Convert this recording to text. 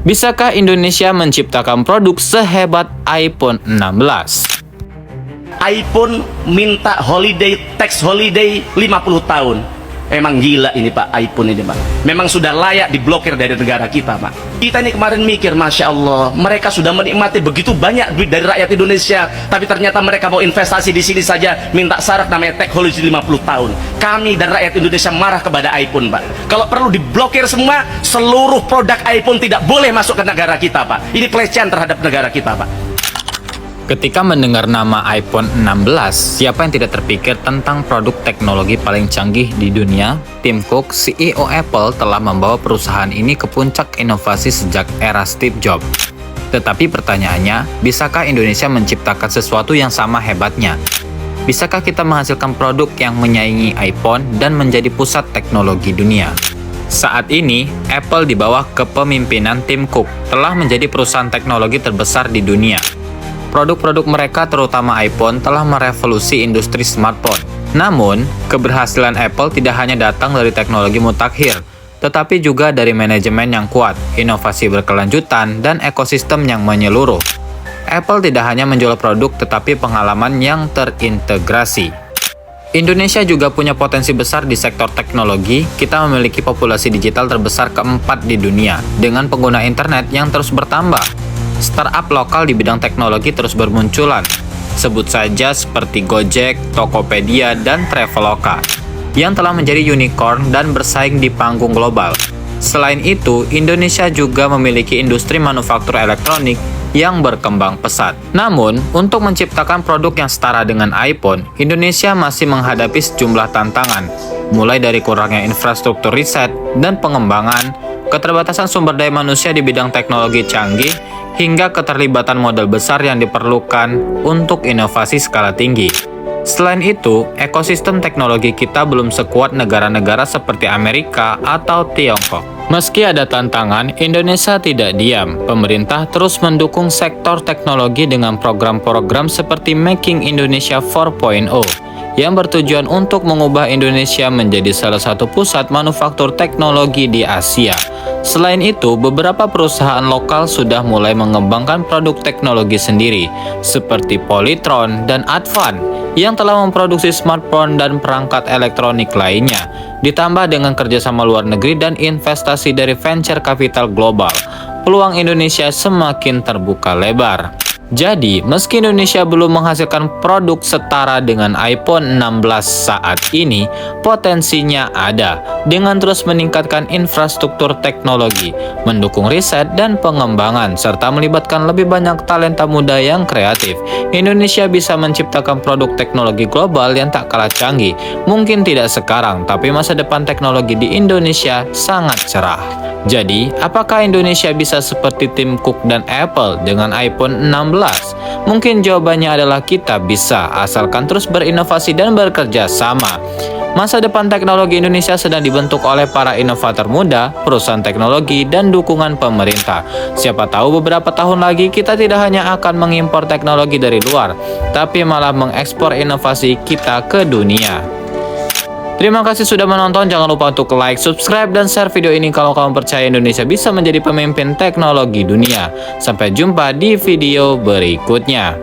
Bisakah Indonesia menciptakan produk sehebat iPhone 16? iPhone minta tax holiday 50 tahun. Memang gila ini Pak, iPhone ini Pak. Memang sudah layak diblokir dari negara kita Pak. Kita ini kemarin mikir, Masya Allah, mereka sudah menikmati begitu banyak duit dari rakyat Indonesia, tapi ternyata mereka mau investasi di sini saja, minta syarat namanya tax holiday 50 tahun. Kami dan rakyat Indonesia marah kepada iPhone Pak. Kalau perlu diblokir semua, seluruh produk iPhone tidak boleh masuk ke negara kita Pak. Ini pelecehan terhadap negara kita Pak. Ketika mendengar nama iPhone 16, siapa yang tidak terpikir tentang produk teknologi paling canggih di dunia? Tim Cook, CEO Apple, telah membawa perusahaan ini ke puncak inovasi sejak era Steve Jobs. Tetapi pertanyaannya, bisakah Indonesia menciptakan sesuatu yang sama hebatnya? Bisakah kita menghasilkan produk yang menyaingi iPhone dan menjadi pusat teknologi dunia? Saat ini, Apple di bawah kepemimpinan Tim Cook telah menjadi perusahaan teknologi terbesar di dunia. Produk-produk mereka terutama iPhone telah merevolusi industri smartphone. Namun, keberhasilan Apple tidak hanya datang dari teknologi mutakhir, tetapi juga dari manajemen yang kuat, inovasi berkelanjutan, dan ekosistem yang menyeluruh. Apple tidak hanya menjual produk tetapi pengalaman yang terintegrasi. Indonesia juga punya potensi besar di sektor teknologi. Kita memiliki populasi digital terbesar keempat di dunia, dengan pengguna internet yang terus bertambah. Startup lokal di bidang teknologi terus bermunculan. Sebut saja seperti Gojek, Tokopedia, dan Traveloka, yang telah menjadi unicorn dan bersaing di panggung global. Selain itu, Indonesia juga memiliki industri manufaktur elektronik yang berkembang pesat. Namun, untuk menciptakan produk yang setara dengan iPhone, Indonesia masih menghadapi sejumlah tantangan, mulai dari kurangnya infrastruktur riset dan pengembangan, keterbatasan sumber daya manusia di bidang teknologi canggih, hingga keterlibatan modal besar yang diperlukan untuk inovasi skala tinggi. Selain itu, ekosistem teknologi kita belum sekuat negara-negara seperti Amerika atau Tiongkok. Meski ada tantangan, Indonesia tidak diam. Pemerintah terus mendukung sektor teknologi dengan program-program seperti Making Indonesia 4.0 yang bertujuan untuk mengubah Indonesia menjadi salah satu pusat manufaktur teknologi di Asia. Selain itu, beberapa perusahaan lokal sudah mulai mengembangkan produk teknologi sendiri, seperti Polytron dan Advan, yang telah memproduksi smartphone dan perangkat elektronik lainnya. Ditambah dengan kerjasama luar negeri dan investasi dari venture capital global, peluang Indonesia semakin terbuka lebar. Jadi, meski Indonesia belum menghasilkan produk setara dengan iPhone 16 saat ini, potensinya ada dengan terus meningkatkan infrastruktur teknologi, mendukung riset dan pengembangan, serta melibatkan lebih banyak talenta muda yang kreatif. Indonesia bisa menciptakan produk teknologi global yang tak kalah canggih. Mungkin tidak sekarang, tapi masa depan teknologi di Indonesia sangat cerah. Jadi, apakah Indonesia bisa seperti Tim Cook dan Apple dengan iPhone 16? Mungkin jawabannya adalah kita bisa, asalkan terus berinovasi dan bekerja sama. Masa depan teknologi Indonesia sedang dibentuk oleh para inovator muda, perusahaan teknologi, dan dukungan pemerintah. Siapa tahu beberapa tahun lagi kita tidak hanya akan mengimpor teknologi dari luar, tapi malah mengekspor inovasi kita ke dunia. Terima kasih sudah menonton, jangan lupa untuk like, subscribe, dan share video ini kalau kamu percaya Indonesia bisa menjadi pemimpin teknologi dunia. Sampai jumpa di video berikutnya.